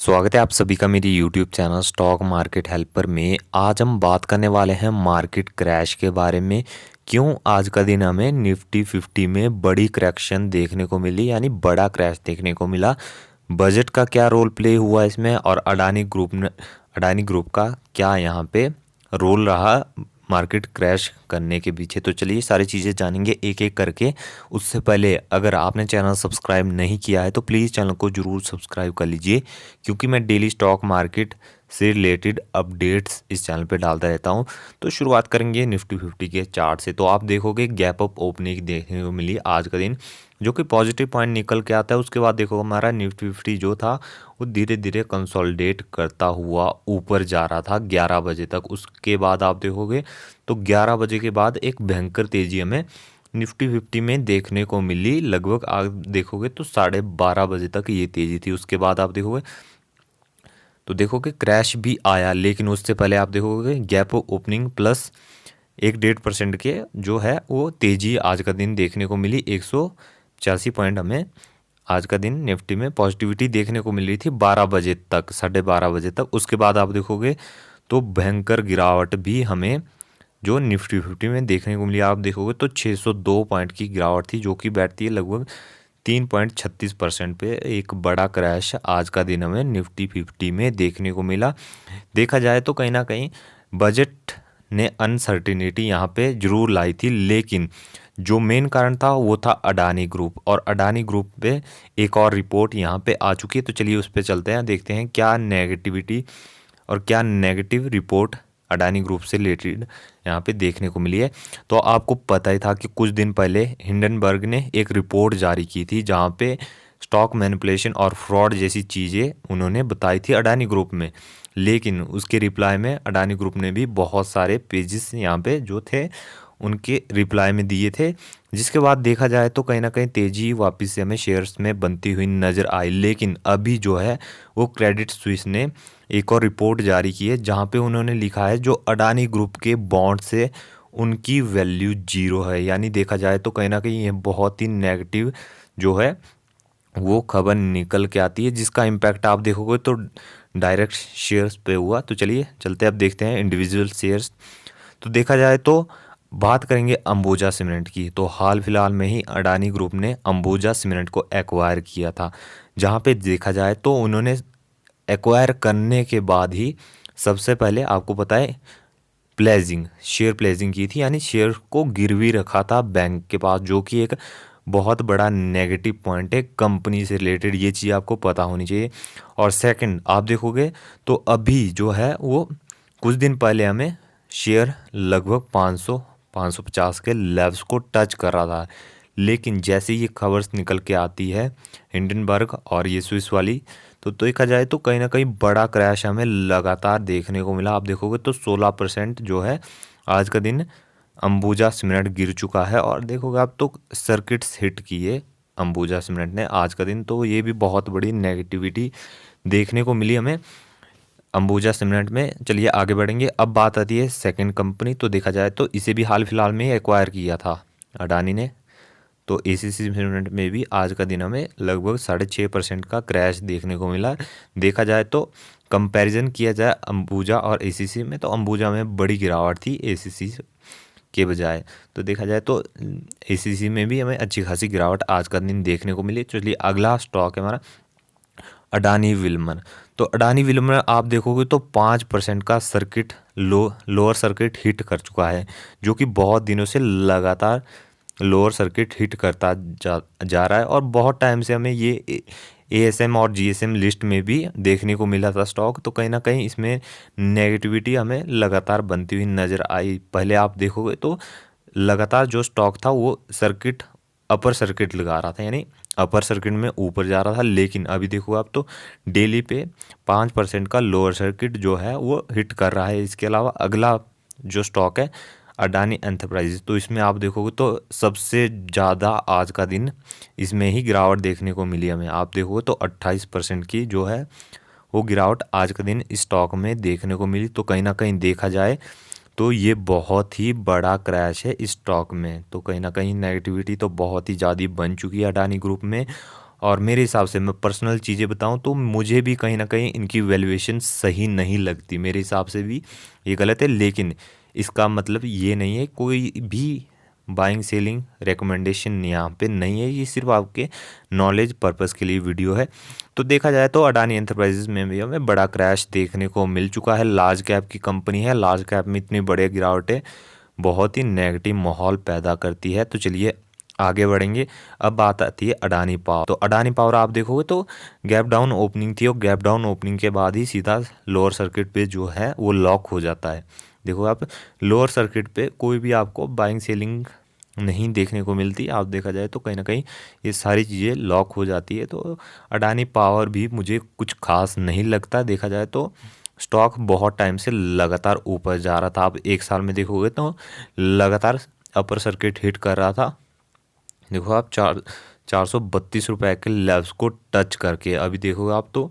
स्वागत है आप सभी का मेरी YouTube channel stock market helper में। आज हम बात करने वाले हैं मार्केट क्रैश के बारे में। क्यों आज का दिन हमें निफ्टी 50 में बड़ी करेक्शन देखने को मिली, यानी बड़ा क्रैश देखने को मिला। बजट का क्या रोल प्ले हुआ इसमें, और अडानी ग्रुप का क्या यहाँ पे रोल रहा मार्केट क्रैश करने के पीछे। तो चलिए सारी चीज़ें जानेंगे एक एक करके। उससे पहले अगर आपने चैनल सब्सक्राइब नहीं किया है तो प्लीज़ चैनल को ज़रूर सब्सक्राइब कर लीजिए, क्योंकि मैं डेली स्टॉक मार्केट से रिलेटेड अपडेट्स इस चैनल पे डालता रहता हूं। तो शुरुआत करेंगे निफ्टी 50 के चार्ट से। तो आप देखोगे गैप अप ओपनिंग देखने को मिली आज का दिन, जो कि पॉजिटिव पॉइंट निकल के आता है। उसके बाद देखो हमारा निफ्टी 50 जो था वो धीरे धीरे कंसोलिडेट करता हुआ ऊपर जा रहा था 11 बजे तक। उसके बाद आप देखोगे तो 11 बजे के बाद एक भयंकर तेज़ी हमें निफ्टी 50 में देखने को मिली। लगभग आप देखोगे तो 12:30 बजे तक ये तेज़ी थी। उसके बाद आप देखोगे क्रैश भी आया, लेकिन उससे पहले आप देखोगे गैप ओपनिंग प्लस 1.5% के जो है वो तेज़ी आज का दिन देखने को मिली। 185 पॉइंट हमें आज का दिन निफ्टी में पॉजिटिविटी देखने को मिल रही थी 12 बजे तक, 12:30 बजे तक। उसके बाद आप देखोगे तो भयंकर गिरावट भी हमें जो निफ्टी 50 में देखने को मिली। आप देखोगे तो 602 पॉइंट की गिरावट थी, जो कि बैठती है लगभग 3.36% पे। एक बड़ा क्रैश आज का दिन हमें निफ्टी 50 में देखने को मिला। देखा जाए तो कहीं ना कहीं बजट ने अनसर्टिनिटी यहाँ पे जरूर लाई थी, लेकिन जो मेन कारण था वो था अडानी ग्रुप। और अडानी ग्रुप पे एक और रिपोर्ट यहाँ पे आ चुकी है। तो चलिए उस पर चलते हैं, देखते हैं क्या नेगेटिविटी और क्या नेगेटिव रिपोर्ट अडानी ग्रुप से रिलेटेड यहाँ पे देखने को मिली है। तो आपको पता ही था कि कुछ दिन पहले हिंडनबर्ग ने एक रिपोर्ट जारी की थी, जहाँ पे स्टॉक मैनिपुलेशन और फ्रॉड जैसी चीज़ें उन्होंने बताई थी अडानी ग्रुप में। लेकिन उसके रिप्लाई में अडानी ग्रुप ने भी बहुत सारे पेजेस यहाँ पे जो थे उनके रिप्लाई में दिए थे, जिसके बाद देखा जाए तो कहीं ना कहीं तेज़ी वापस से हमें शेयर्स में बनती हुई नज़र आई। लेकिन अभी जो है वो क्रेडिट स्विस ने एक और रिपोर्ट जारी की है, जहाँ पे उन्होंने लिखा है जो अडानी ग्रुप के बॉन्ड से उनकी वैल्यू 0 है। यानी देखा जाए तो कहीं ना कहीं ये बहुत ही नेगेटिव जो है वो खबर निकल के आती है, जिसका इम्पैक्ट आप देखोगे तो डायरेक्ट शेयर्स पे हुआ। तो चलिए चलते अब देखते हैं इंडिविजुअल शेयर्स। तो देखा जाए तो बात करेंगे अंबुजा सीमेंट की। तो हाल फिलहाल में ही अडानी ग्रुप ने अंबुजा सीमेंट को एक्वायर किया था, जहाँ पे देखा जाए तो उन्होंने एक्वायर करने के बाद ही सबसे पहले आपको पता है शेयर प्लेजिंग की थी, यानी शेयर को गिरवी रखा था बैंक के पास, जो कि एक बहुत बड़ा नेगेटिव पॉइंट है कंपनी से रिलेटेड। ये चीज़ आपको पता होनी चाहिए। और सेकंड आप देखोगे तो अभी जो है वो कुछ दिन पहले हमें शेयर लगभग 550 के लेवल्स को टच कर रहा था। लेकिन जैसे ये खबर्स निकल के आती है हिंडनबर्ग और ये स्विस वाली, तो देखा जाए तो कहीं ना कहीं बड़ा क्रैश हमें लगातार देखने को मिला। आप देखोगे तो 16% जो है आज का दिन अंबुजा सीमेंट गिर चुका है। और देखोगे आप तो सर्किट्स हिट किए अंबुजा सीमेंट ने आज का दिन। तो ये भी बहुत बड़ी नेगेटिविटी देखने को मिली हमें अंबुजा सीमेंट में। चलिए आगे बढ़ेंगे। अब बात आती है सेकंड कंपनी। तो देखा जाए तो इसे भी हाल फिलहाल में ही एक्वायर किया था अडानी ने। तो एसीसी सीमेंट में भी आज का दिन हमें लगभग 6.5% का क्रैश देखने को मिला। देखा जाए तो कंपैरिजन किया जाए अंबुजा और एसीसी में, तो अंबुजा में बड़ी गिरावट थी एसीसी के बजाय। तो देखा जाए तो एसीसी में भी हमें अच्छी खासी गिरावट आज का दिन देखने को मिली। चलिए अगला स्टॉक है हमारा अडानी विल्मर। तो अडानी विल्मर आप देखोगे तो 5% का लोअर सर्किट हिट कर चुका है, जो कि बहुत दिनों से लगातार लोअर सर्किट हिट करता जा रहा है। और बहुत टाइम से हमें ये एएसएम और जीएसएम लिस्ट में भी देखने को मिला था स्टॉक। तो कहीं ना कहीं इसमें नेगेटिविटी हमें लगातार बनती हुई नज़र आई। पहले आप देखोगे तो लगातार जो स्टॉक था वो अपर सर्किट लगा रहा था, यानी अपर सर्किट में ऊपर जा रहा था। लेकिन अभी देखो आप तो डेली पे 5% का लोअर सर्किट जो है वो हिट कर रहा है। इसके अलावा अगला जो स्टॉक है अडानी एंटरप्राइजेज, तो इसमें आप देखोगे तो सबसे ज़्यादा आज का दिन इसमें ही गिरावट देखने को मिली हमें। आप देखोगे तो 28% की जो है वो गिरावट आज का दिन स्टॉक में देखने को मिली। तो कहीं ना कहीं देखा जाए तो ये बहुत ही बड़ा क्रैश है इस स्टॉक में। तो कहीं ना कहीं नेगेटिविटी तो बहुत ही ज़्यादा बन चुकी है अडानी ग्रुप में। और मेरे हिसाब से मैं पर्सनल चीज़ें बताऊं तो मुझे भी कहीं ना कहीं इनकी वैल्यूएशन सही नहीं लगती, मेरे हिसाब से भी ये गलत है। लेकिन इसका मतलब ये नहीं है कोई भी बाइंग सेलिंग रिकमेंडेशन यहाँ पे नहीं है, ये सिर्फ आपके नॉलेज पर्पस के लिए वीडियो है। तो देखा जाए तो अडानी एंटरप्राइजेज में भी हमें बड़ा क्रैश देखने को मिल चुका है। लार्ज कैप की कंपनी है, लार्ज कैप में इतनी बड़े गिरावटें बहुत ही नेगेटिव माहौल पैदा करती है। तो चलिए आगे बढ़ेंगे। अब बात आती है अडानी पावर। तो अडानी पावर आप देखोगे तो गैप डाउन ओपनिंग थी और गैप डाउन ओपनिंग के बाद ही सीधा लोअर सर्किट पे जो है वो लॉक हो जाता है। देखो आप लोअर सर्किट पे कोई भी आपको बाइंग सेलिंग नहीं देखने को मिलती। आप देखा जाए तो कहीं ना कहीं ये सारी चीज़ें लॉक हो जाती है। तो अडानी पावर भी मुझे कुछ खास नहीं लगता। देखा जाए तो स्टॉक बहुत टाइम से लगातार ऊपर जा रहा था। आप एक साल में देखोगे तो लगातार अपर सर्किट हिट कर रहा था। देखो आप 432 रुपये के लेवल्स को टच करके अभी देखोगे आप तो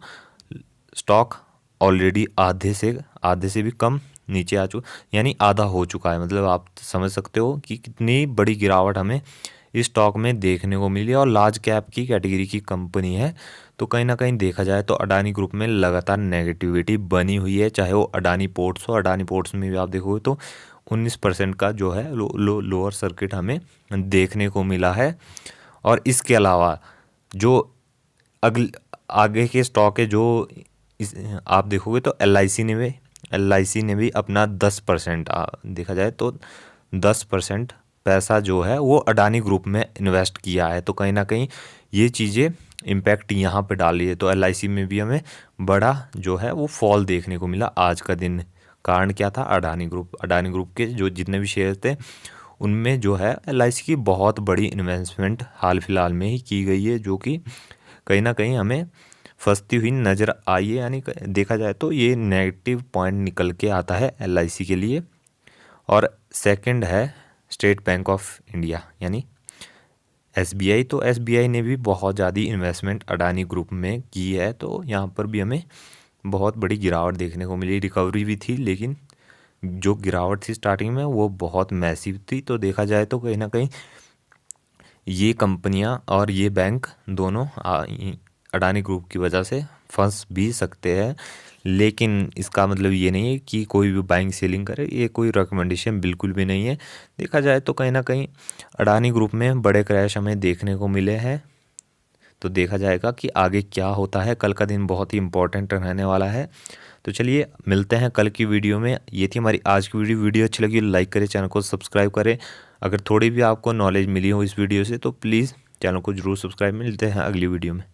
स्टॉक ऑलरेडी आधे से भी कम नीचे आ चुका, यानी आधा हो चुका है। मतलब आप समझ सकते हो कि कितनी बड़ी गिरावट हमें इस स्टॉक में देखने को मिली। और लार्ज कैप की कैटेगरी की कंपनी है तो कहीं ना कहीं देखा जाए तो अडानी ग्रुप में लगातार नेगेटिविटी बनी हुई है। चाहे वो अडानी पोर्ट्स हो, अडानी पोर्ट्स में भी आप देखोगे तो 19% का जो है लोअर सर्किट हमें देखने को मिला है। और इसके अलावा जो अगले आगे के स्टॉक है जो आप देखोगे तो एल आई सी ने भी अपना 10% देखा जाए तो 10% पैसा जो है वो अडानी ग्रुप में इन्वेस्ट किया है। तो कहीं ना कहीं ये चीज़ें इम्पैक्ट यहाँ पे डाल रही है। तो एल में भी हमें बड़ा जो है वो फॉल देखने को मिला आज का दिन। कारण क्या था? अडानी ग्रुप के जो जितने भी शेयर थे उनमें जो है एल की बहुत बड़ी इन्वेस्टमेंट हाल फिलहाल में ही की गई है, जो कि कहीं ना कहीं हमें फंसती हुई नज़र आई है। यानी देखा जाए तो ये नेगेटिव पॉइंट निकल के आता है एल के लिए। और सेकंड है स्टेट बैंक ऑफ इंडिया यानी एसबीआई। तो एसबीआई ने भी बहुत ज़्यादा इन्वेस्टमेंट अडानी ग्रुप में की है। तो यहाँ पर भी हमें बहुत बड़ी गिरावट देखने को मिली। रिकवरी भी थी लेकिन जो गिरावट थी स्टार्टिंग में वो बहुत मैसिव थी। तो देखा जाए तो कहीं ना कहीं ये कंपनियां और ये बैंक दोनों अडानी ग्रुप की वजह से फंस भी सकते हैं। लेकिन इसका मतलब ये नहीं है कि कोई भी बाइंग सेलिंग करे, ये कोई रिकमेंडेशन बिल्कुल भी नहीं है। देखा जाए तो कहीं ना कहीं अडानी ग्रुप में बड़े क्रैश हमें देखने को मिले हैं। तो देखा जाएगा कि आगे क्या होता है। कल का दिन बहुत ही इंपॉर्टेंट रहने वाला है। तो चलिए मिलते हैं कल की वीडियो में। ये थी हमारी आज की वीडियो अच्छी लगी लाइक करें, चैनल को सब्सक्राइब करें। अगर थोड़ी भी आपको नॉलेज मिली हो इस वीडियो से तो प्लीज़ चैनल को जरूर सब्सक्राइब। मिलते हैं अगली वीडियो में।